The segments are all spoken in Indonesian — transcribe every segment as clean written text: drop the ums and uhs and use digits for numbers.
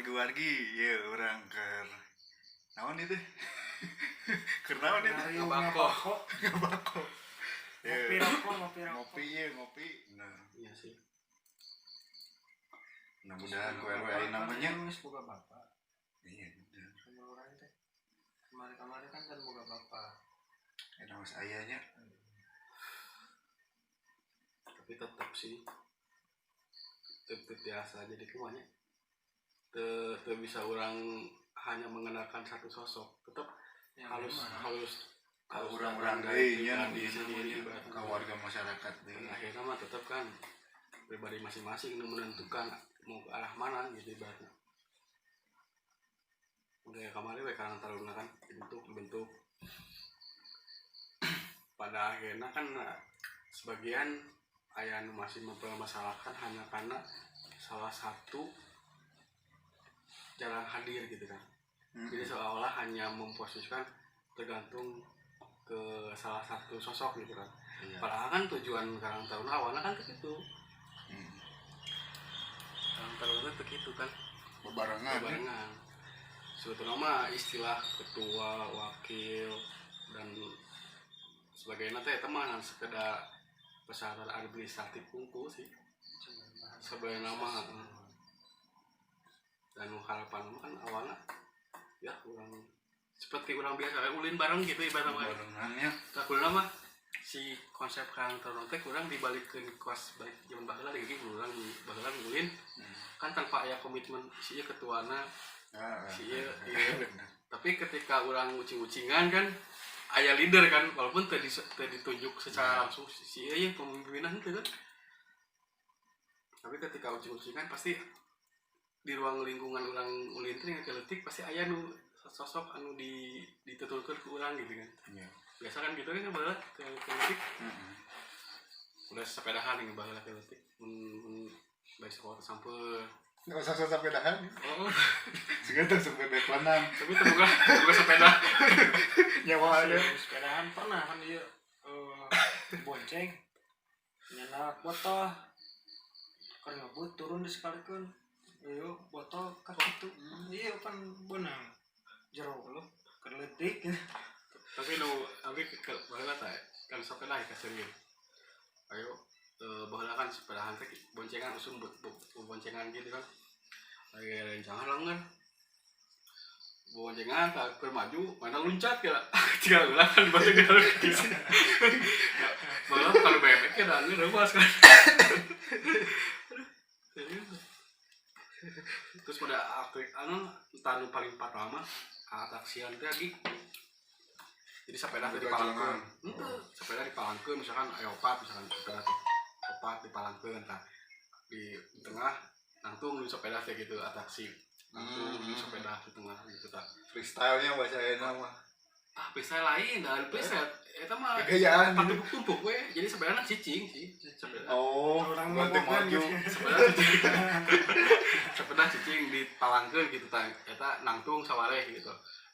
wargi-wargi ya orang ker naon itu ker naon itu ngabako ngopi ya ngopi nah iya sih. mudah-mudahan ku RW aing namanya geus boga bapak iya udah sama orang teh kemarin kan boga bapak eta mas ayahnya Tapi tetap sih tetap biasa jadi kumanya te bisa orang hanya mengenalkan satu sosok tetap ya, harus orang-orang dari nya pribadi sendiri ke warga masyarakat dan akhirnya mah tetap kan pribadi masing-masing menentukan mau ke arah mana gitu ibaratnya. Udah kemarin we karang taruna kan bentuk pada akhirnya kan sebagian aya anu masih mempermasalahkan hanya karena salah satu jarang hadir gitu kan. Jadi seolah-olah hanya memposisikan tergantung ke salah satu sosok gitu kan. iya. Padahal kan tujuan Karang Taruna awalnya kan begitu. Karang Taruna begitu kan. Bebarengan. Sebetulnya mah istilah ketua, wakil dan sebagainya teh teman sekedar persyaratan administratif unggul sih. Sebenarnya mah dan harapan kan awalnya ya orang seperti orang biasa ulin bareng gitu ibaratnya. barengannya Kakulna mah si konsep Karang Taruna teh kurang dibalikeun kos balik zaman baheula deui urang baheula ulin kan tanpa aya komitmen si ketuana si tapi ketika orang ucing-ucingan kan aya leader kan walaupun teu ditunjuk secara langsung si yang pemimpinan itu kan. Tapi ketika ucing-ucingan pasti di ruang lingkungan orang ulin teh ngeletik pasti aya nu sosok anu ditutulkeun ke urang gitu kan. iya. Biasa kan gitu kan baheula ke letik. Udah sepedahan yang baheula ke letik. Baik sekolah sampai nggak usah sepedahan oh segitu sepeda pelanang tapi terbuka sepeda nyawa ada sepedahan pernah kan dia bonceng nyana botol kan ngebut turun disekalikeun ayo botol ka kitu iya kan benang jero lo keletik tapi nu abi ke baheula teh kan sepeda ka serius ayo baheula kan sepedahan teh boncengan usum boncengan gitu kan lagi rencangan lengan boncengan tak maju mana loncat ya tinggal ulah kan boncengan gitu malah kalau bebek ya dan rebas kan terus pada akhir anu paling pertama atraksian teh lagi jadi sepeda teh dipalangkeun sepeda dipalangkeun misalkan aya opat misalkan sepeda teh opat dipalangkeun tah di tengah nangtung di sepeda teh gitu atraksi nangtung di sepeda di tengah gitu tah freestyle-nya bahasa enak mah freestyle lain dan freestyle eta mah gayaan tumpuk we jadi sebenarnya cicing sih sepeda orang banting maju sepeda cicing dipalangkeun gitu tah eta nangtung sawareh gitu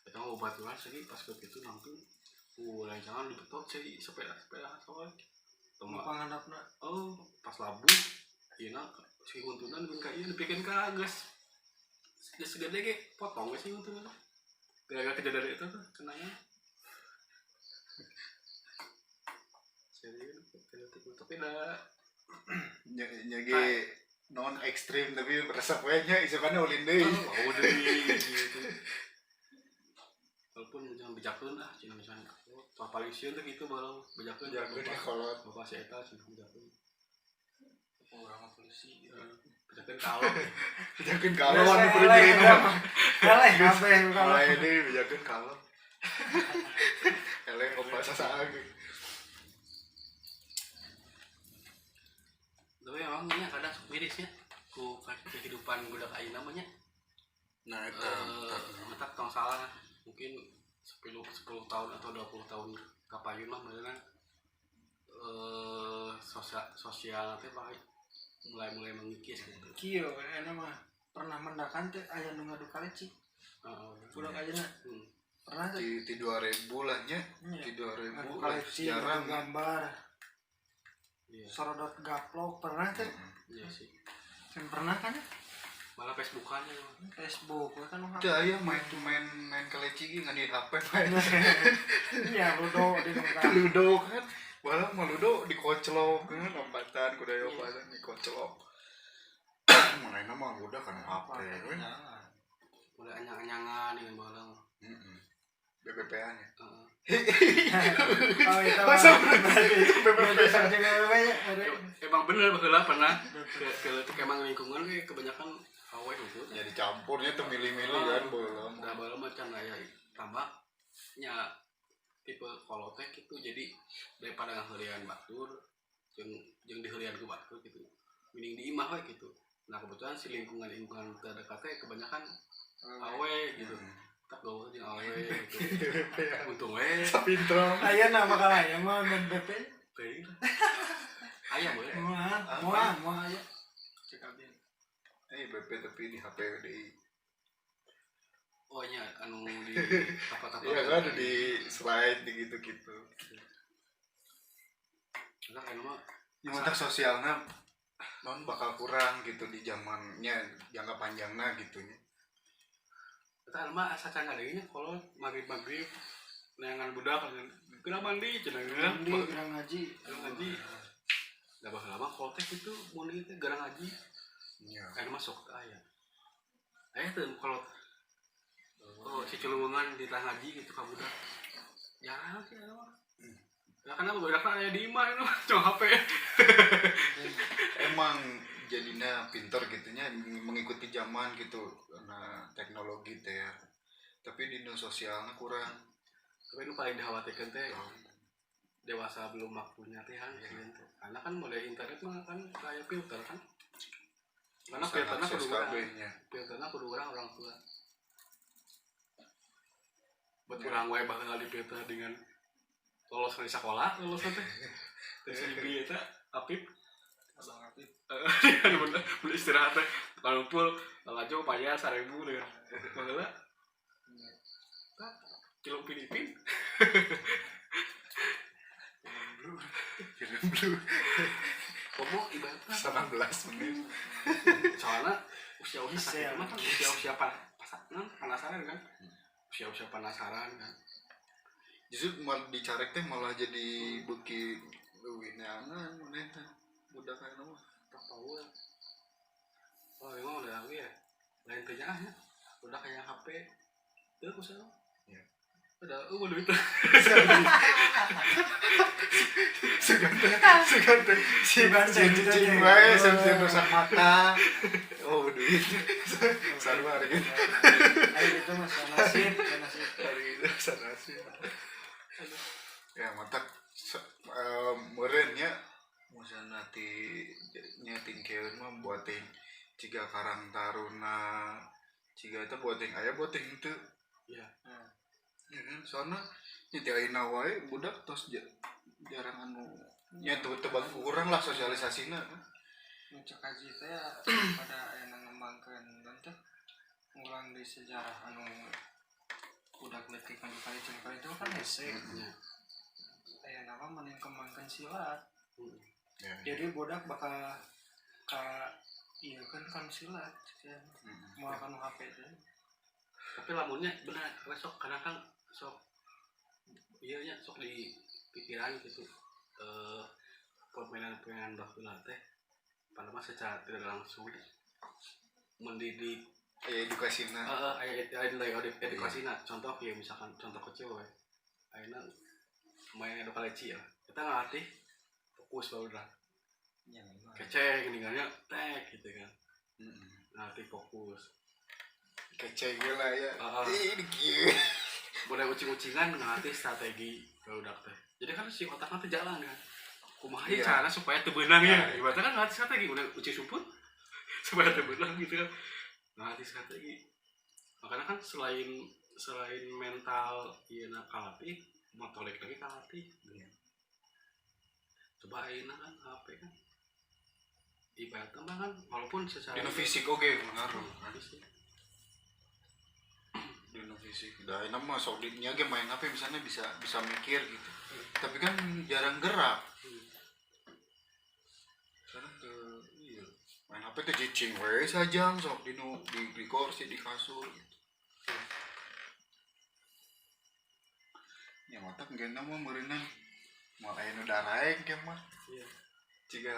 eta mah obat tuan sih pas begitu nangtung lain jangan dibetot sih sepeda sawareh pangandapna pas labu ieu si huntunan geus ka ieu dipikeun ka geus segede ge potong we si huntunan gara-gara kejadian itu tuh kenanya serius tapi dah nyage non ekstrim tapi resep we nya isukana ulin deui gitu walaupun jangan bejakeun cenah misalnya paling sieun teh kitu bae bejakeun kolot bapak si eta cenah bejakeun orang polisi bejakeun kalau anu perjalanan mah eleh kabeh kalau ini bejakeun kalau eleh opa sasaage tapi emang nya kadang mirisnya ku kehidupan budak ayeuna namanya nah eta mata tong salah mungkin 10 tahun atau 20 tahun kapayeun mah beneran sosial teh baik mulai mengikis gitu. Kieu eta mah pernah mendakan teh aya nu ngadu kaleci. Budak ayeuna. Pernah teh di 2000 lah nya. Di 2000 kaleci jarang gambar. Iya. Sorodot gaplok pernah teh. Iya sih. Kan pernah kan? Malah Facebookannya Facebook kan Teu aya main keleci ngan di HP main. ya ludo di nongkrong Ludo kan. Walau mah ludo dikoclok kan lompatan kuda lompatan dikoclok. Mana mah udah kan HP we. mulai anyang-anyangan dengan balang. Heeh. BBP-an ya. oh itu Masa BBP saja Emang bener baheula pernah ke emang lingkungan ge kebanyakan awe itu. Ya dicampurnya tuh milih-milih kan belum. Da baheula mah can aya tambah nya tipe kolotek gitu jadi daripada ngaheurean batur jeung diheurean ku batur gitu. Mending di imah we gitu. Nah kebetulan si lingkungan terdekat kebanyakan awe gitu. Tak gaul jeung awe gitu. Untung we Sapintro. aya nama kalaya mah BBP teuing. Aya we. moal aya cek abdi BP tapi di HP deui. Oh nya anu di tapak-tapak. Iya kan di slide di gitu-gitu. Nah kan mah Nyamantak sosialna non bakal kurang gitu di zamannya jangka panjangna gitunya. eta mah asa can deui nya kalau maghrib neangan budak kena mandi cenah mandi gerang ngaji ngaji. Da baheula mah kalau teh kitu mun ieu teh garang ngaji. Iya. Aya mah sok aya. Aya teh kalau si culungan di tengah ngaji gitu ka budak. Jarang sih aya mah. Ya karena budakna aya di imah itu cuma HP. Emang jadinya pinter gitunya mengikuti zaman gitu karena teknologi teh ya. Tapi di sosialnya kurang. Tapi nu paling dikhawatirkeun teh dewasa belum waktunya teh kan karena kan mulai internet mah kan kayak filter kan. Karena filternya kudu orang tua. Buat orang wae bakal dipilter dengan lolos dari sekolah, lolos teh. Terus si eta Apip abang Apip beli istirahat teh ngalumpul ngalajo payah 1000 deh. Baheula kilo Filipin. Film blue. Komo ibaratnya 19 menit. soalnya usia mah kan usia penasaran kan. Usia penasaran kan. Justru malah dicarek teh malah jadi beki leuwih neangan maneh teh. Budak aya mah Tak tahu ya. Oh emang udah ya. Lain tanya ya. Udah kayak HP. Tuh kusana. Iya. Udah duit. Seganteng cicing wae sampai rusak mata. Oh duit. Sarua hari ini. ayo itu mah nasib Hari ini sanasi. Ya mantap meureun nya musan nanti nyetingkeun mah buating ciga Karang Taruna ciga eta buating aya buating teu. Iya. Ya kan soalna nya teh ayeuna wae budak tos jarang anu nya teu bagus kurang lah sosialisasina kan. ngecek haji teh pada aya ngembangkeun dan teh ngulang di sejarah anu udah letik anu kali cengkal itu kan hese aya nama meningkembangkeun silat. Ya. Jadi budak bakal iya kan silat ya. Mau kan HP teh. Tapi lamunnya benar sok karena kan sok iya nya sok di pikiran gitu. Permainan baheula teh padahal secara tidak langsung mendidik Edukasina. aya nilai edukasina. Contoh ya misalkan contoh kecil we. Ayeuna main edukasi ya. Kita ngelatih fokus baru dah. Ya memang. Keceng ninggalnya tek gitu kan. Ngelatih fokus. Kece gila ya. Ini kieu. Boleh ucing-ucingan ngelatih strategi barudak teh. Jadi kan si otaknya teh jalan kan. Kumaha Iya. cara supaya teu beunang ya. Ibaratnya kan ngelatih strategi udah ucing sumput supaya teu beunang gitu kan. Ngelatih strategi. Makanya kan selain mental ieu kalatih, motorik lagi kalatih. Coba ayeuna kan HP kan. Ibaratnya mah kan walaupun secara Dino fisik oge ngaruh. fisik. Dino fisik. Da ayeuna mah sok di nya ge main HP misalnya bisa mikir gitu. Tapi kan jarang gerak. Sekarang ke iya main HP teh cicing we sajang sok di kursi di kasur gitu. Ya matak geuna mah meureunna moal aya nu daraeng ke mah. Iya. Jika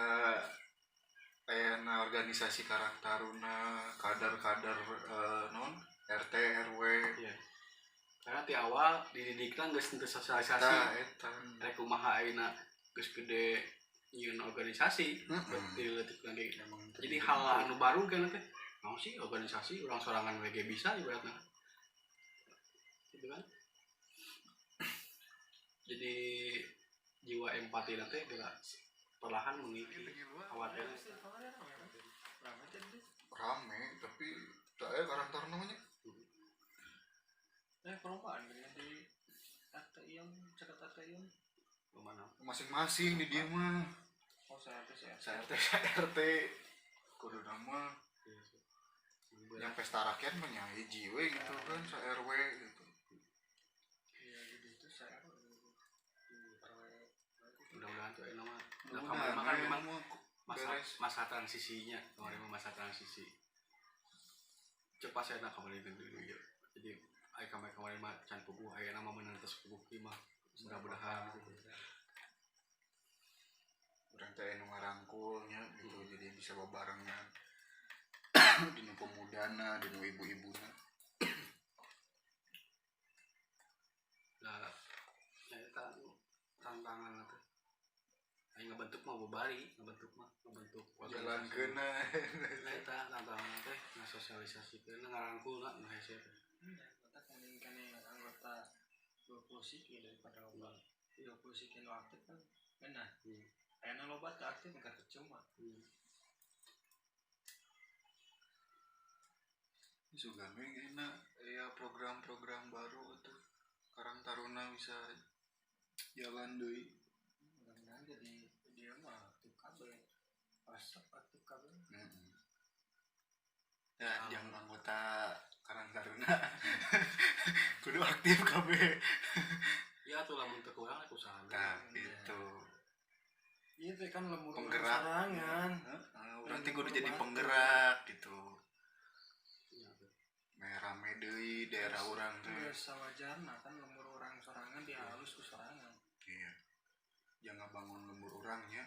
ayana organisasi Karang Taruna kadar-kadar non RT RW. Iya. Karena di awal dididikna geus teu sosialisasi. Tah eta. Rek kumaha ayeuna geus gede nyieun organisasi. Dileutik lagi. Jadi hal anu baru kan teh. Naon sih organisasi urang sorangan we ge bisa ibaratna. Gitu kan? Jadi jiwa empati nanti bila perlahan mengikuti awalnya Rame tapi tak ada Karang Taruna namanya. Perlombaan kan di ATM cekat ATM kemana? Masing-masing di dia mah. oh saya RT kudu nama yang pesta rakyat mah nya hiji we gitu kan sa RW gitu. iya jadi itu saya Mudah-mudahan tuh nama kemarin makan memang masa transisinya kemarin masa transisi cepat saya nak kembali dulu ya. Jadi ayah kemarin mah can puguh ayah nama menentas puguh mah mudah-mudahan Urang teh anu ngarangkulnya gitu jadi bisa babarengan dinu pemudana dinu ibu-ibuna. Nah, eta tantangan teh aing ngabentuk mah bobari ngabentuk Jalankeuna eta tantangan teh ngasosialisasikeun ngarangkulna nu hese teh. kita kan anggota 20 siki daripada loba 20 siki lo aktif kan benar ayana loba teu aktif enggak percuma juga enak ya program-program baru tuh Karang Taruna bisa jalan deui. mudah-mudahan jadi dia mah aktif kabeh resep aktif kabeh Ya yang anggota Karang Taruna kudu aktif kabeh. Ya tuh lamun teu kurang atuh usaha. Nah gitu. iya teh kan lemur Penggerak. sorangan Urang teh kudu jadi penggerak gitu. Rame deui daerah urang teh. ya sawajarna kan lemur orang sorangan dia halus ku sorangan Iya. Jangan bangun lembur urangnya.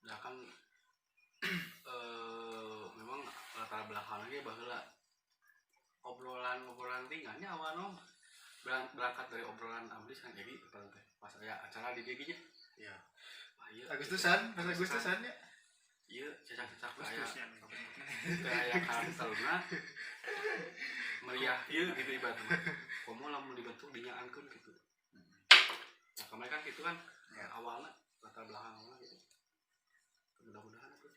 Nah kan memang latar belakangnya baheula obrolan tinggalnya awalnya berangkat dari obrolan ablis kan jadi pas aya acara di dieu nya. Iya. Ieu Agustusan, pas Agustusan ya. Ieu cacak-cacak kayak Karang Taruna meriah ieu gitu ibaratna. Komo lamun dibentuk dinyaankeun gitu. Nah, kemarin kan gitu kan awalnya latar belakangnya gitu. Mudah-mudahan itu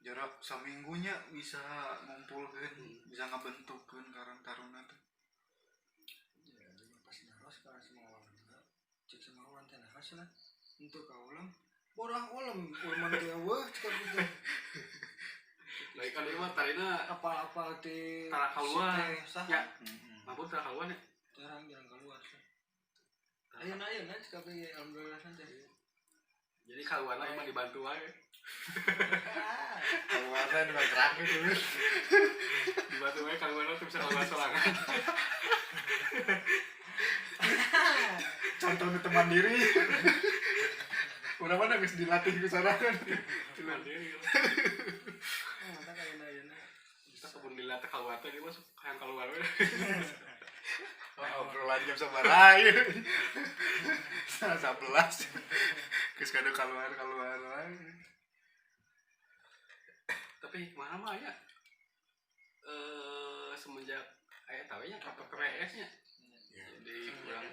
Jarak saminggunya bisa ngumpulkeun, bisa ngabentukkeun Karang Taruna teh. ya pasti harus kan semua orang cek semua orang teh harus lah untuk kaulang borang ulman teh weuh cek gitu baik kan mah tarina apa-apa di tara kaluar ya mampun tara kaluar ya jarang keluar sih ayeuna cek kabeh alhamdulillah teh jadi kaluarna emang dibantu wae Kaluarna nu gerak gitu. dibantu wae kaluarna tuh bisa kaluar sorangan Contoh teman diri. Udah mana geus dilatih ku sorangan. cuman dia mata ayeuna kita kebun dilatih kaluar teh dia masuk hayang kaluar we Obrolan jam sabaraha ieu. 11. Geus kadu kaluar wae. tapi mana mah ya semenjak aya tahu nya KPPS nya jadi kurang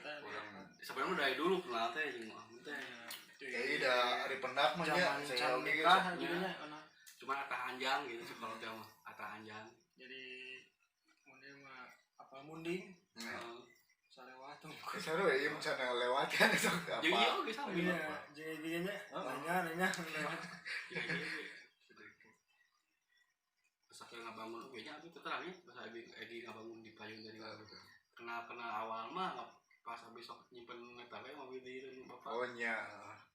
sebenarnya dari dulu kenal teh jeung teh Kayaknya udah hari pendak mah nya saya oge nikah jadinya cuma atah anjang gitu kalau teh mah atah anjang jadi munding mah apa munding salewat tuh seru ya mun sana lewat kan sok apa. jadi iya oge sama iya jadi nya nanya lewat Pasal ngabangun oge nya tapi terangnya pas lagi ngabangun di payung dari kena awal mah pas besok nyimpen eta we mobil di bapak Oh nya.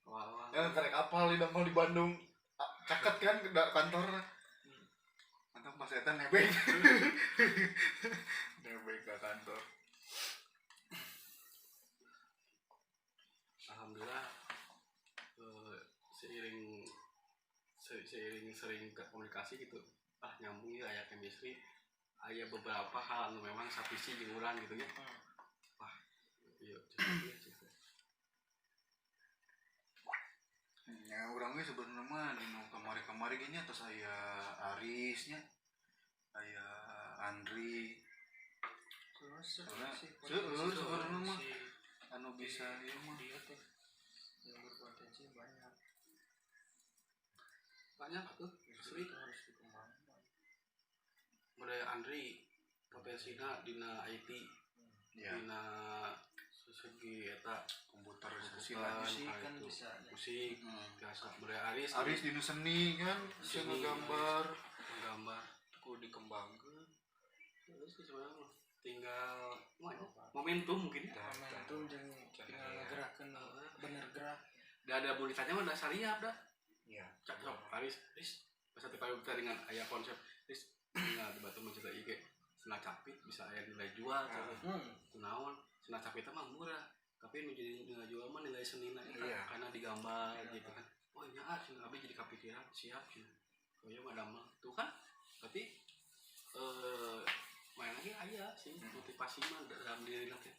awal Ya karek apal di damel di Bandung. Caket kan ke kantor. Mantap pas eta nebeng. Nebeng ke kantor. alhamdulillah seiring sering komunikasi gitu nyambung ya aya chemistry aya beberapa hal anu memang sapisi jeung urang gitu nya wah iya cukup. Ya orangnya sebenarnya mah di kamari-kamari gini atas aya Arisnya, aya Andri. Sebenarnya mah anu bisa ieu mah dia teh yang berpotensi banyak tuh asli harus dikembangkan. mulai Andri potensinya dina IT ya dina segi eta komputer komputer sih kan itu bisa musik biasa mulai Aris di seni kan bisa Seni, ngegambar ku dikembangkan. terus sebenarnya tinggal momentum mungkin ya momentum jeung tinggal ngegerakkeun bener gerak da ada mau ditanya mah da sariap dah Iya. cakep Aris pas teh payu kita dengan aya konsep Aris tinggal di batu mencetak IG sena capit bisa aya nilai jual kunaon sena capit mah murah tapi nu jadi nilai jual mah nilai senina eta karena digambar gitu kan oh nya cenah abi jadi kapikiran siap cenah oh ya mah damel tuh kan berarti main lagi aja sih motivasi mah dalam diri nanti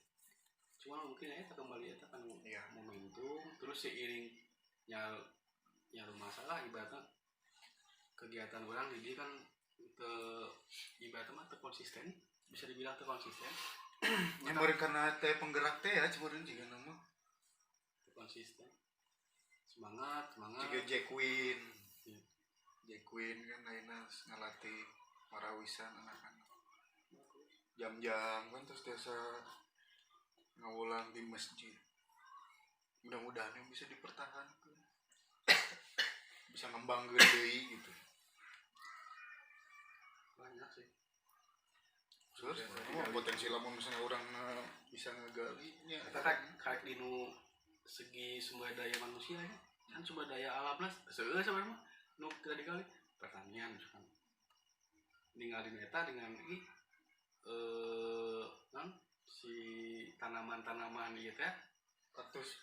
cuma mungkin ya kembali ya kan momentum terus seiring nyaru masalah ibaratnya kegiatan orang jadi kan ke ibaratnya mah konsisten bisa dibilang konsisten Nyamperin karena teh penggerak teh ya cuma juga nama konsisten semangat juga Jack Queen kan lainnya ngelatih marawisan anak-anak jam-jam kan terus biasa ngawulang di masjid mudah-mudahan yang bisa dipertahankan bisa ngembangkeun deui gitu banyak sih terus potensi lamun misalnya orang bisa ngegali nya kayak di segi sumber daya manusia ya kan sumber daya alam lah sebenarnya nu tidak dikali pertanian misalkan ninggalin eta dengan kan si tanaman-tanaman ieu teh kaktus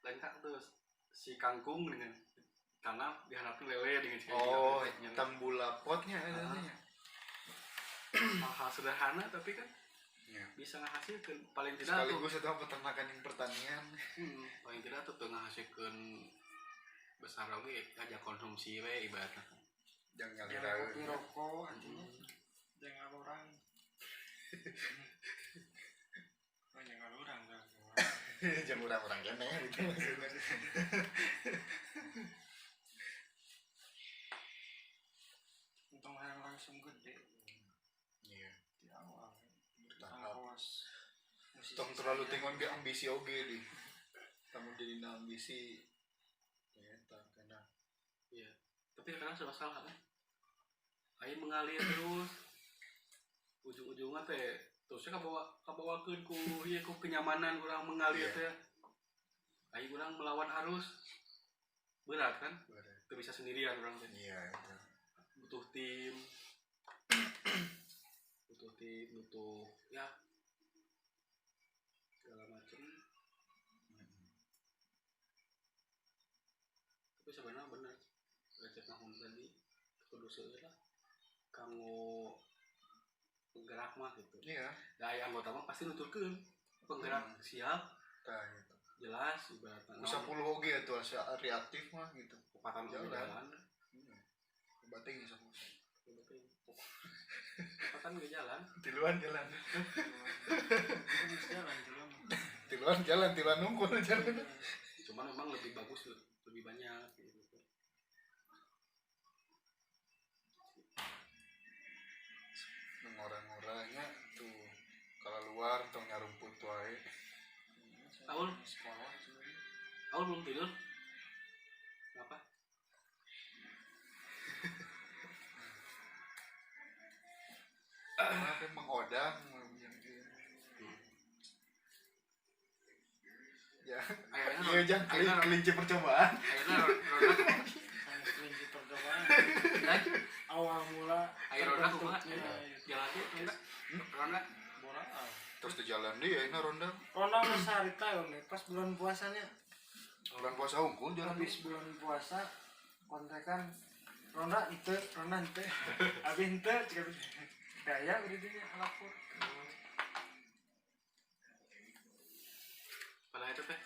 lain kaktus si kangkung dengan tanam diharapkan lele dengan tambula potnya adanya hal sederhana tapi kan bisa menghasilkan paling tidak sekaligus itu peternakan yang pertanian paling tidak tuh menghasilkan besar lagi aja konsumsi we ibaratnya jangan kopi rokok artinya jangan orang jangan orang jangan orang kene gitu maksudnya untung yang langsung gede iya di awal bertahap tong terlalu tingon ke ambisi oge di kamu jadi ambisi ya tak kena iya tapi kadang serba salah kan air mengalir terus ujung-ujungnya teh terusnya kabawakeun ku ieu ku kenyamanan urang mengalir teh air urang melawan arus berat kan teu bisa sendirian urang teh iya itu butuh tim butuh ya segala macam tapi sebenarnya benar recep nahun tadi kudu seueur lah kamu penggerak mah gitu iya aya anggota mah pasti nuturkeun penggerak siap tah gitu jelas ibaratnya bisa 10 oge atuh asa reaktif mah gitu kepatan jalan bating bisa kepatan ke jalan tiluan jalan tiluan nungkul jalan cuman memang lebih bagus lebih banyak gitu. Ngorang-ngorangnya tuh kalau luar tong nyarumput wae Aul belum tidur kenapa kenapa mengodang ya ayahnya Iya jangan kelinci percobaan. ayeuna roda Sanes kelinci percobaan. Awal mula air roda kumaha terbentuknya jalan roda roda borak. Terus di jalan dia ini ronda. Ronda besar itu pas bulan puasanya. Bulan puasa unggul jalan. Habis bulan puasa kontekan ronda ente abis ente cik daya beritanya lapor. pada itu teh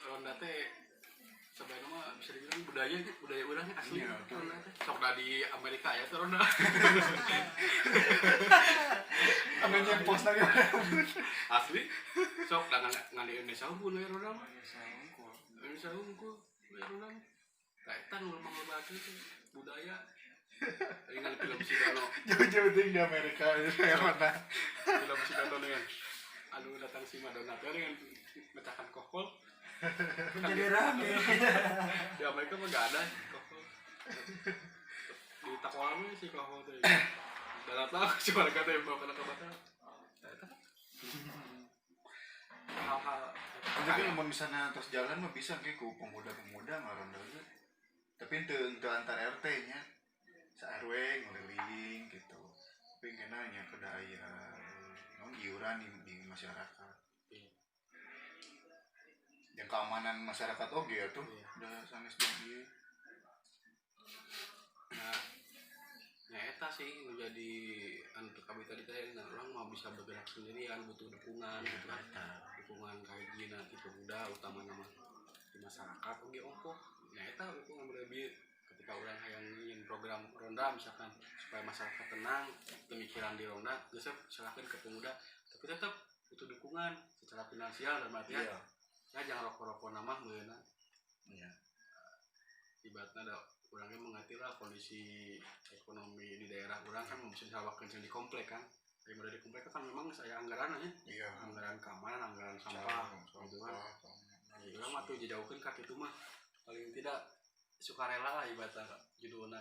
ronda teh sebenarnya mah bisa dibilang budaya orangnya asli Iya, ronda teh sok di Amerika ya tuh ronda Amenya pos lagi. asli sok ngan di Indonesia pun ya ronda mah Indonesia unggul ya ronda mah kaitan ngomong lagi itu budaya ingat film si Dono Jauh-jauh ting di Amerika kayak mana? film si Dono dengan anu datang si Madonna teh dengan mecahkan kokol Jadi rame. di Amerika mah gak ada kokol di Takwalama si kokol teh dalam tahu cuma kata yang bawa kena kebakar hal-hal Tapi kalau misalnya terus jalan mah bisa kayak ku pemuda-pemuda ngaronda aja. Tapi ente antar RT nya, sa RW ngeliling gitu. Tapi kena nya kedaya, non iuran di masyarakat. Yang keamanan masyarakat oge ya tuh, udah sanes jadi. nah eta sih menjadi untuk kami tadi teh orang mau bisa bergerak sendirian butuh dukungan gitu kan dukungan kayak gini nanti pemuda utama nama di masyarakat oke ongkoh nah eta dukungan lebih ketika orang yang ingin program ronda misalkan supaya masyarakat tenang pemikiran di ronda bisa silakan ke pemuda tapi tetap butuh dukungan secara finansial dan artian ya jangan rokok-rokok nama mengenai ibaratnya ada orangnya mengerti lah kondisi ekonomi di daerah orang kan bisa disalahkan di komplek kan daripada di komplek kan memang saya anggaran aja anggaran keamanan anggaran sampah gitu kan jadi orang mah tuh jauhkan kaki itu mah paling tidak sukarela lah ibaratnya judulnya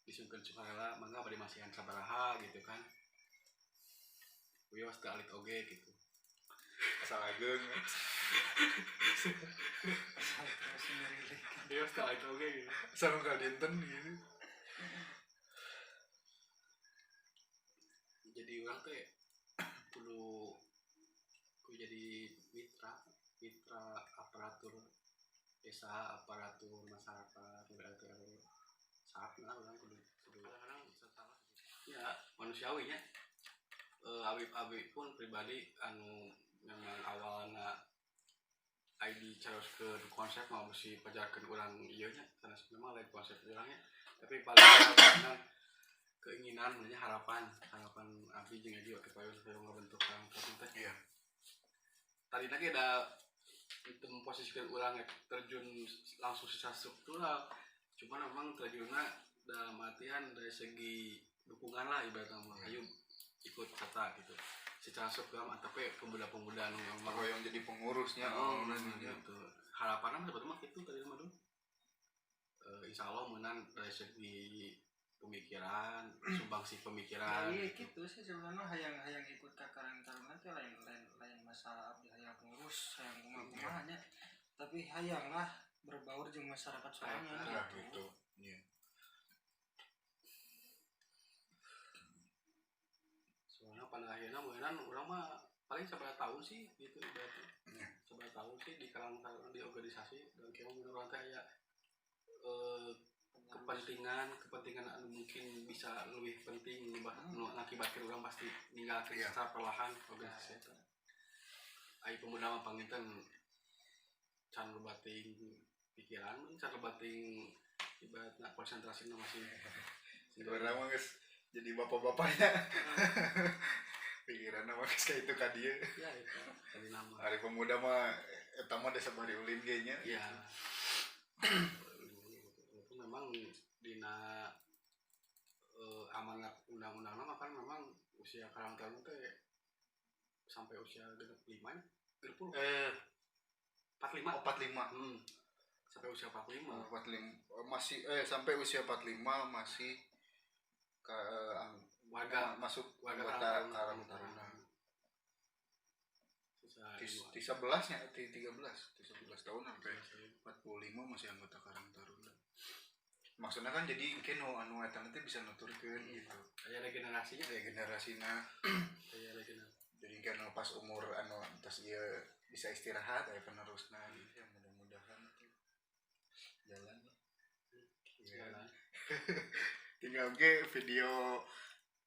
disungkan sukarela mangga pada masihan sabaraha gitu kan wios teh alit oge gitu Asal ageng. wios teh alit oge gitu Asal enggak dinten gitu. jadi orang teh kudu jadi mitra aparatur desa aparatur masyarakat RT saat lah orang kudu kadang-kadang setelah ya manusiawinya Abi pun pribadi anu memang awalnya ID terus ke konsep mau mesti pajarkan orang iya nya karena sebenarnya lain konsep orangnya tapi paling keinginan harapan Abi jeung Edi waktu supaya ngebentuk orang tertentu Iya. tadi lagi ada itu memposisikan orang terjun langsung secara struktural cuma memang terjunnya dalam artian dari segi dukungan lah ibaratnya ayo ikut serta gitu secara struktural tapi pemuda-pemuda yang jadi pengurusnya gitu harapannya sebetulnya itu tadi mah insya Allah menang dari segi pemikiran sumbangsi pemikiran Iya gitu sih sebenarnya hayang ikut takaran taruna teh lain masalah abdi hayang pengurus hayang kumaha-kumahanya tapi hayanglah berbaur jeung masyarakat soalnya gitu. Iya. Soalnya pada akhirnya mungkin orang mah paling seberapa tahun sih gitu berarti seberapa tahun sih di kalangan di organisasi dan kira menurut saya kepentingan anu mungkin bisa lebih penting mengakibatkan orang pasti ninggalkan secara perlahan organisasi itu. Ai pemuda mah panginten can lebating pikiran, can lebating ibaratna konsentrasina masih. Sebenarnya mah guys jadi bapak-bapaknya. Pikiran nama guys kayak itu ka dieu. Ya itu tadi nama. Hari pemuda mah eta mah desa bari ulin ge nya. Iya. Itu memang dina amanat undang-undang nama kan memang usia karang tahun teh sampai usia 25 nya 40 45 sampai usia 45 masih sampai usia 45 masih ke warga masuk warga Karang Taruna di 11 nya di 13 tahun sampai 45 masih anggota Karang Taruna. Maksudnya kan jadi mungkin anu eta nanti bisa nuturkeun gitu. Aya regenerasinya, Aya generasina. aya regenerasi. Jadi kan pas umur anu tos ieu bisa istirahat aya penerusna gitu. Ya mudah-mudahan tuh jalan lah. Jalan. Tinggal ke video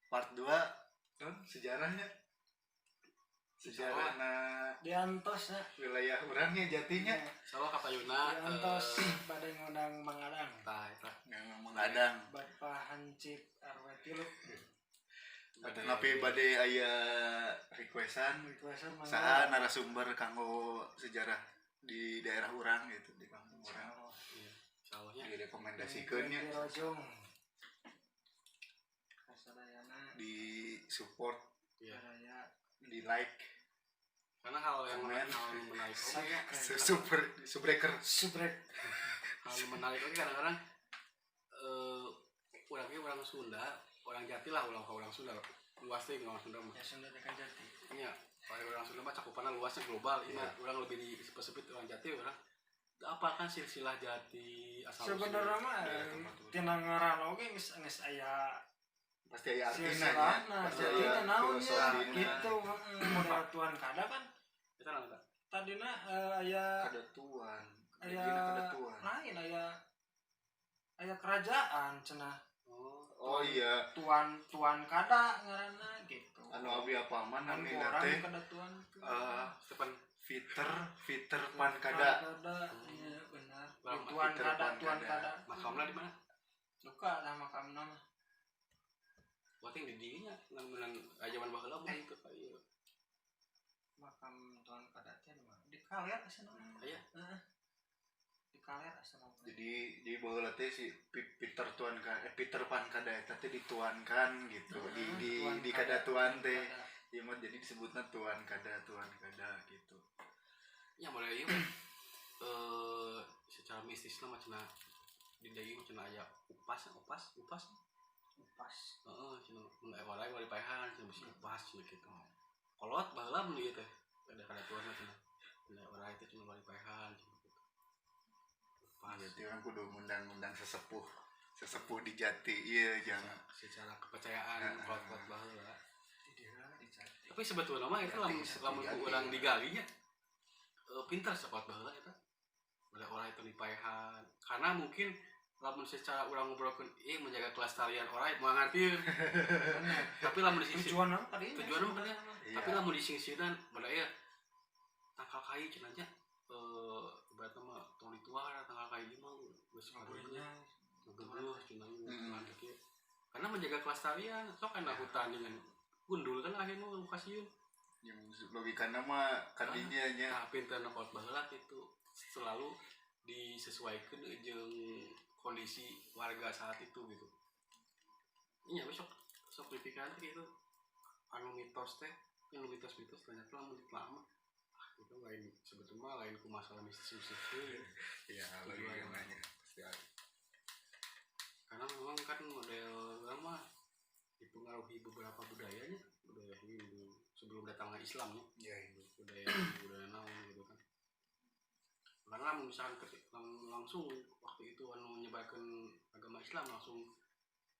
part 2 kan sejarahnya. Sejarahna diantos ya wilayah urangnya jatinya. Sawah kapayuna diantos bade ngundang mangadang tah eta Yang mengadang. Bapak Hancip RW 3 Tapi bade aya requestan saha narasumber kanggo sejarah di daerah urang gitu di kampung urang. iya sawahnya Direkomendasikeun nya di Rojong kasadayana di support, iya raya di like, karena hal yang komen. menarik saya subreker. subrek hal menarik oke kadang-kadang orang Sunda orang Jati lah orang Sunda luas deh orang Sunda mah ya Sunda tekan Jati iya orang Sunda mah cakupannya luasnya global ini Iya. orang lebih di spesifik orang Jati orang apa kan silsilah Jati asal sebenarnya mah tina ngaran oge geus aya Pasti aya artina nya, silsilahna pasti jadi aya naonnya filosofina. gitu model tuan kada kan kita nggak tadina aya Kadatuan. aya Dina kadatuan. lain aya kerajaan cenah Oh iya, tuan kada ngaranna gitu anu abi apalman kan namina orang teh kada tuan Stefan Peter Pankada. iya benar Bang, tuan Peter kada tuan Pankada. kada makamnya di mana suka lah makamna mah berarti di dinya nang zaman baheula mah itu kayak makam tuan kada teh mah di Kaler asana aya di Kaler asana Jadi baheula teh si Peter Pankada eta teh dituankan gitu. Di kadatuan teh. Ieu mah jadi disebutna tuan kada gitu. ya mulai ieu secara mistis mah cenah di dieu mah cenah aya upas pas heeh cenah mun aya walai wali paehan cenah bisi upas cenah kitu kolot baheula mun ieu teh kada tuan mah cenah cenah walai teh cenah wali paehan cenah kitu upas Berarti orang kudu ngundang sesepuh di Jati. Iya jangan secara kepercayaan kolot baheula di dira di Jati tapi sebetulnya mah itu lamun ku urang digalinya pintar sapat baheula eta oleh orang itu dipaehan karena mungkin lamun secara urang ngobrolkeun menjaga kelestarian orang mau ngartieun tapi lamun disingsi tujuan apa tadi tujuan mah kan Iya. tapi lamun disingsidan bada aya tangkal kai cenah nya ibaratna mah tong dituar tangkal kai mah geus ngaburnya geus cenah kieu karena menjaga kelestarian sok kana hutan dengan gundul kan akhirnya lokasiun yang logikana mah kadinya nya. nah pinterna kolot baheula itu selalu disesuaikan jeung kondisi warga saat itu gitu iya sok kritikan gitu anu mitos teh yang mitos ternyata lama itu lain sebetulnya lain ku masalah mistis itu Iya, logikananya pasti ada. karena memang kan model orang mah dipengaruhi beberapa budaya Hindu sebelum datangnya Islam ya Iya, budaya naon gitu kan karena misalkan langsung waktu itu anu menyebarkan agama Islam langsung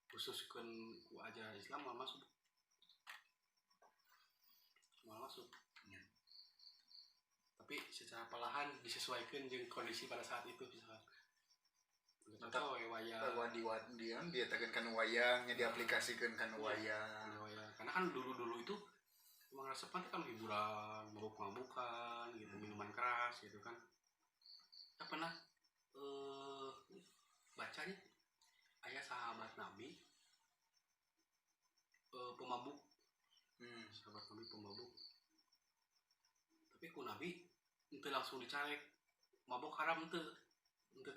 khususkan ku ajaran Islam malah masuk Ya. tapi secara perlahan disesuaikan dengan kondisi pada saat itu misalkan Mantap. wayang Wadian dia tekan kan wayangnya diaplikasikan kan wayang. karena kan dulu itu emang resepan kan hiburan mabuk-mabukan gitu minuman keras gitu kan saya pernah bacanya ayah sahabat Nabi pemabuk sahabat Nabi pemabuk tapi ku Nabi itu langsung dicarek mabuk haram itu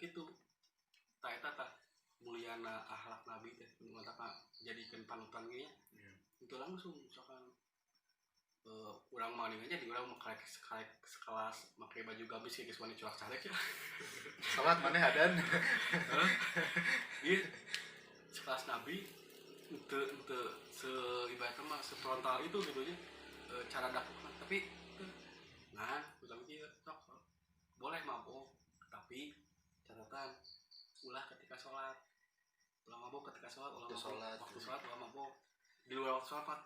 gitu tak muliana akhlak Nabi teh mengatakan jadikan panutan nya itu langsung misalkan urang maning aja di urang make sekelas make baju gamis kayak geus wani cuak carek ya Salat maneh adan. iya sekelas Nabi ente ibaratnya mah sefrontal itu gitu ya cara dakwah tapi nah bilang gitu boleh mabok tapi catatan ulah ketika sholat, ulah mabok ketika sholat, ulah mabok waktu sholat, ulah mabok di luar waktu sholat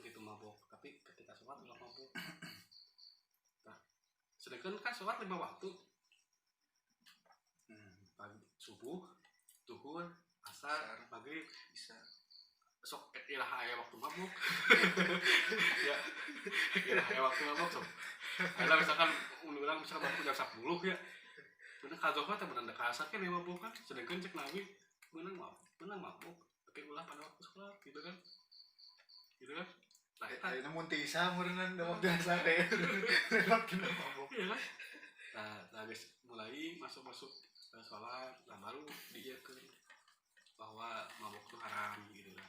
gitu mabok, tapi ketika sholat ulah mabok. Nah, sedangkan kan sholat 5 waktu, pagi subuh, zuhur, asar, maghrib, bisa sok ilah aya waktu mabuk. Ya ilah aya waktu mabuk sok ada misalkan orang misalkan mabuk jam 10 ya bener kazohor teh bener kasar kan 5 kan sedangkan cek nabi menang mabuk tapi ulah pada waktu sholat gitu kan nah itu munti isa meureunna da waktu asar teh lewat kena mabok iya kan nah guys mulai masuk sholat nah baru diieukeun bahwa mabuk itu haram gitu kan.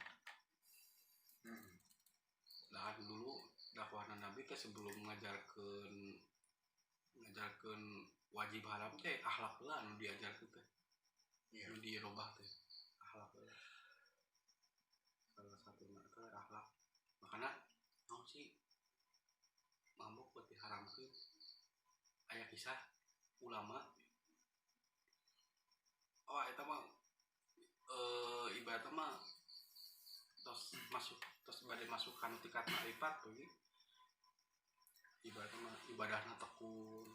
Nah dulu dakwahna Nabi teh sebelum ngajarkeun wajib haram teh akhlak heula anu diajarkeun teh. Anu dirobah teh akhlak heula. Salah satuna teh akhlak. Makana naon sih mabuk buat diharamkeun? Aya kisah ulama eta mah ibaratna mah tos bade masuk kana tingkat ma'rifat begitu. Ibaratna mah ibadahna tekun,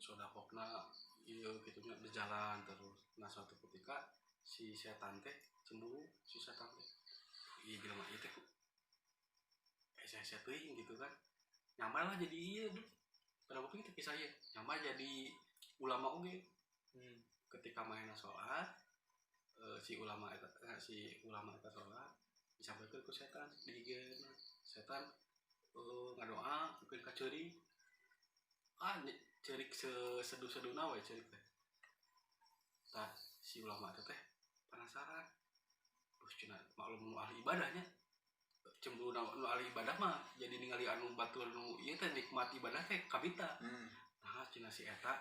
sedekahna ieu kitu nya berjalan terus. Nah suatu ketika si setan teh cemburu, si setan teh ieu jelema ieu teh ese-ese teuing gitu kan. Nyamar lah jadi ieu pada waktu itu kisah ieu. Nyamar jadi ulama oge. Ketika maena sholat si ulama eta sholat disampaikan ke setan digeuna setan ngadoa mungkin ka ceurik ceurik seduh-seduna we ceurik teh tah si ulama teh penasaran terus cenah maklum nu ahli ibadahnya cemburu nu ahli ibadah mah jadi ningali anu batur nu ieu teh nikmat ibadah teh kabita nah cenah si eta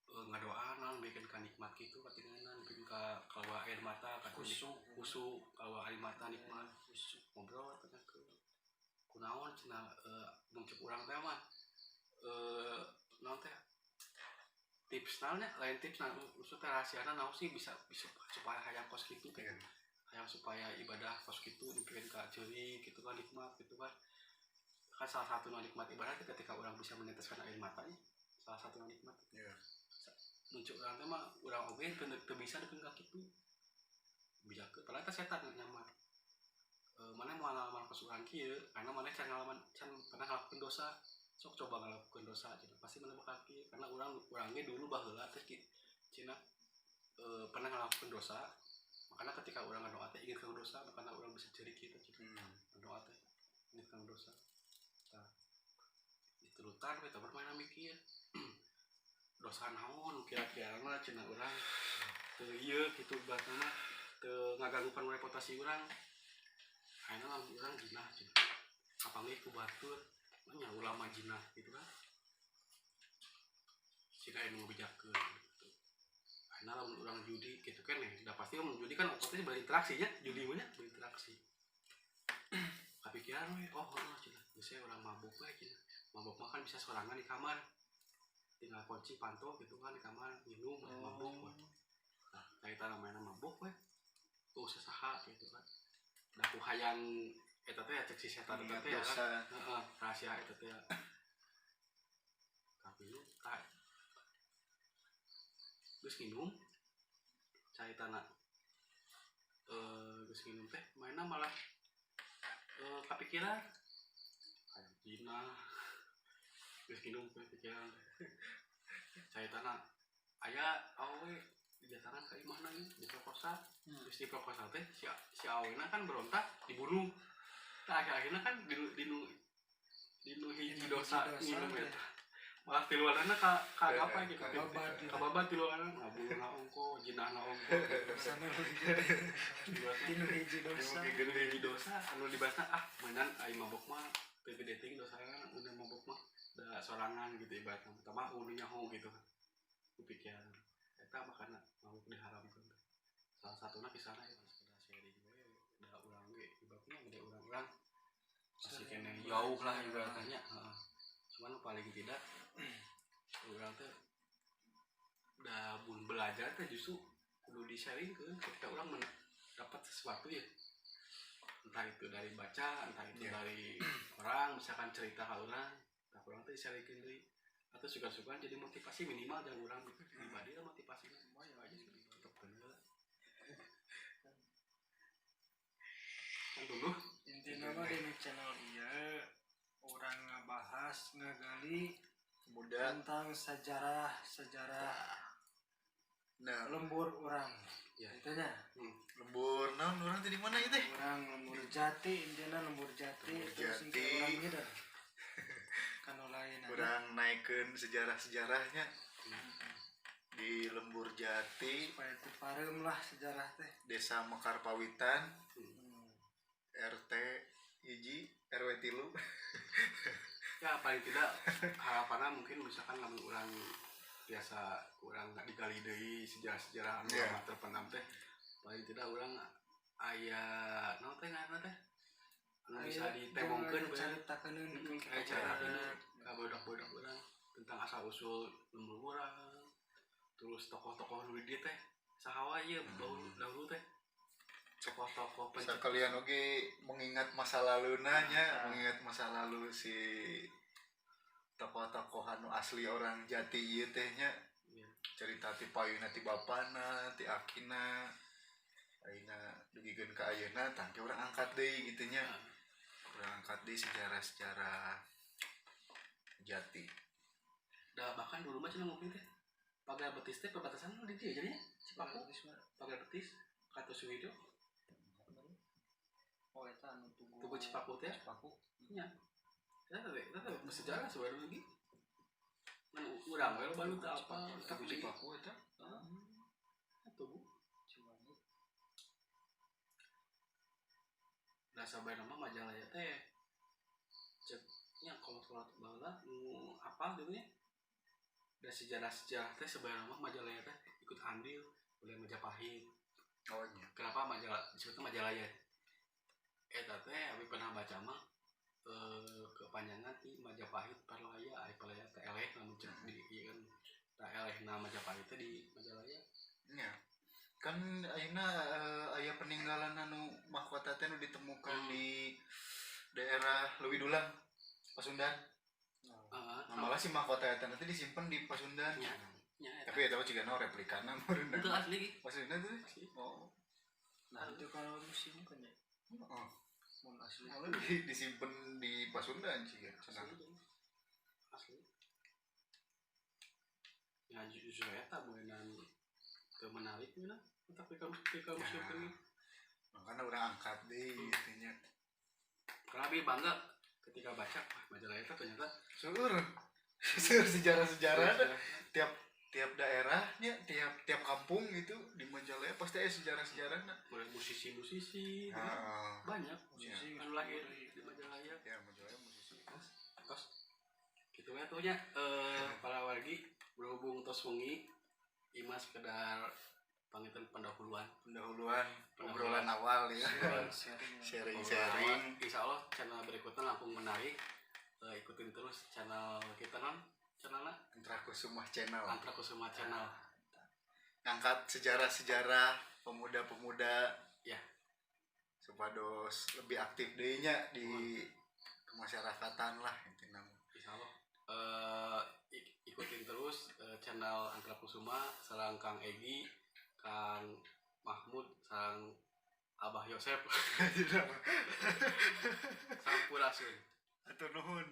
ngadoaan bikin ka nikmat gitu katinganan bikin ka kawa air mata ka kusuk kawa air mata nikmat ngobrol tanya ke kunaon cenah mun cek urang teh mah naon teh tipsna lain tipsna maksudnya rahasiana naon sih bisa supaya hayang kos kitu teh hayang supaya ibadah kos kitu bikin ka ceurik gitu kan nikmat gitu kan salah satu nikmat ibadah ketika orang bisa meneteskan air matanya salah satu nikmat muncul orang mah orang oge teu bisa deukeun ka kitu bisa ke padahal teh setan nyamar mana mau ngalaman ka urang kieu karena mana can pernah ngalakukeun dosa sok coba ngalakukeun dosa cenah pasti mana bakal kieu karena urang ge dulu baheula teh cenah pernah ngalakukeun dosa makanya ketika urang ngadoa teh inget kang dosa makanya urang bisa ceurik kieu teh ngadoa teh inget kang dosa tah diturutan we teh mana mikir dosa naon kira-kira mah cenah urang teu ieu kitu ibaratna mah teu ngaganggukeun reputasi urang ayeuna lamun urang jinah cenah kapanggih ku batur nya ulama jinah gitu kan sida anu ngabijakeun gitu ayeuna lamun urang judi kitu keneh da pasti mun judi kan otomatis berinteraksi nya judi mah nya berinteraksi kapikiran we cenah geus urang mabuk we cenah mabuk mah kan bisa sorangan di kamar tinggal kunci panto gitu kan di kamar minum mabuk nah kaitan namanya mabuk we tuh sesaha gitu kan da ku hayang eta teh cek si setan eta teh kan rahasia eta teh tapi lu geus minum caitana geus minum teh mainna malah kapikiran hayang dina geus minum teh pikiran caitana aya awe dijataran ka imahna nih diproposal terus diproposal teh si awena kan berontak dibunuh tah akhirnya kan dinu hiji dosa minum eta malah tiluanana ka apa gitu kababat tiluanana ngabulna ongko jinahna ongko sana dinu hiji dosa anu dibasna meunang ai mabok mah teu gede teuing dosana mun mabok mah da sorangan gitu ibaratna tama ulu nyaho gitu kepikiran eta makana mabuk diharamkeun salah satuna kisahna eta sekedar sharing we da urang ge ibaratna gede urang-urang masih kene jauh lah ibaratnya cuma kan paling tidak orang teh udah bun belajar teh justru kudu di sharing kan ketika orang dapat sesuatu ya, entah itu dari baca, entah itu dari orang, misalkan cerita ke orang, nah orang teh sharing deui atau suka-suka jadi motivasi minimal dan orang gitu pribadi lah motivasinya semua ya aja sih tetap bener kan dulu intinya mah di channel iya orang ngebahas ngegali kemudian tentang sejarah lembur orang ya itunya lembur naon orang tadi mana itu orang lembur jati intinya lembur jati terus orang gitu kan lain kurang naikkan sejarah-sejarahnya di Lembur Jati supaya terparem lah sejarah teh Desa Mekar Pawitan RT hiji RW 3 ya paling tidak harapannya mungkin misalkan lamun orang biasa orang nggak digali deui sejarah-sejarah anu terpendam teh paling tidak orang aya naon teh ngaranna teh anu bisa ditemongkeun caritakeun kayak cara ka budak-budak urang tentang asal usul lembur urang terus tokoh-tokoh nu di teh saha ieu dahulu teh tokoh-tokoh sekalian oge mengingat masa laluna nya mengingat masa lalu si tokoh-tokoh anu asli orang Jati ieu teh nya cerita ti payuna ti bapana ti akina ayeuna dugikeun ka ayeuna tangke urang angkat deui kitu nya urang angkat deui sejarah-sejarah Jati. Da bahkan dulu mah cenah ngopi teh Pagar Betis teh perbatasan di dieu jadinya Cipaku Pagar Betis Kato Suwido oh eta anu tugu Cipaku teh Cipaku nya eta sejarah sebenarnya lagi kan urang we baru teu apa tugu Cipaku eta tugu Cipaku da sabana mah Majalaya teh cek nya kalau baheula nu apa gitu nya da sejarah-sejarah teh sebenarnya mah Majalaya teh ikut andil oleh Majapahit. Oh nya. Kenapa Majalah disebutnya Majalaya? Eta teh abi pernah baca mah kepanjangan ti Majapahit Parlaya Parlaya teh eleh namun cek di ieu kan ta elehna Majapahit teh di Majalaya. Nya. Kan ayeuna aya peninggalan anu mahkota teh nu ditemukan di daerah Leuwi Dulang Pasundan. Malah si mahkota eta nanti disimpan di Pasundan. Ya, tapi eta juga no replikana meureun. Itu asli. Pasundan tuh. Oh. Nah, itu kalau musim kan ya. Heeh. Mun asli. Malah disimpan di Pasundan sih ya. Asli. Ya justru eta beunang teu menarik nya tapi kamu museum ini. Makanya orang angkat deh gitu nya. Karena abi bangga ketika baca majalah itu ternyata Seueur sejarah-sejarah tiap daerahnya tiap kampung gitu di Majalaya pasti ada sejarah-sejarahnya mulai musisi-musisi banyak musisi yang lahir di Majalaya ya Majalaya musisi terus gitu ya tuh nya para wargi berhubung tos wengi ima sekedar pangitan pendahuluan obrolan awal ya sharing insyaallah channel berikutnya langsung menarik ikutin terus channel kita kan channelnya Antra Kusuma channel ngangkat sejarah-sejarah pemuda-pemuda ya supados lebih aktif deh nya di kemasyarakatan lah intinya insyaallah ikutin terus channel Antra Kusuma sareng Kang Egi Kang Mahmud sareng Abah Yosep sampurasun atur nuhun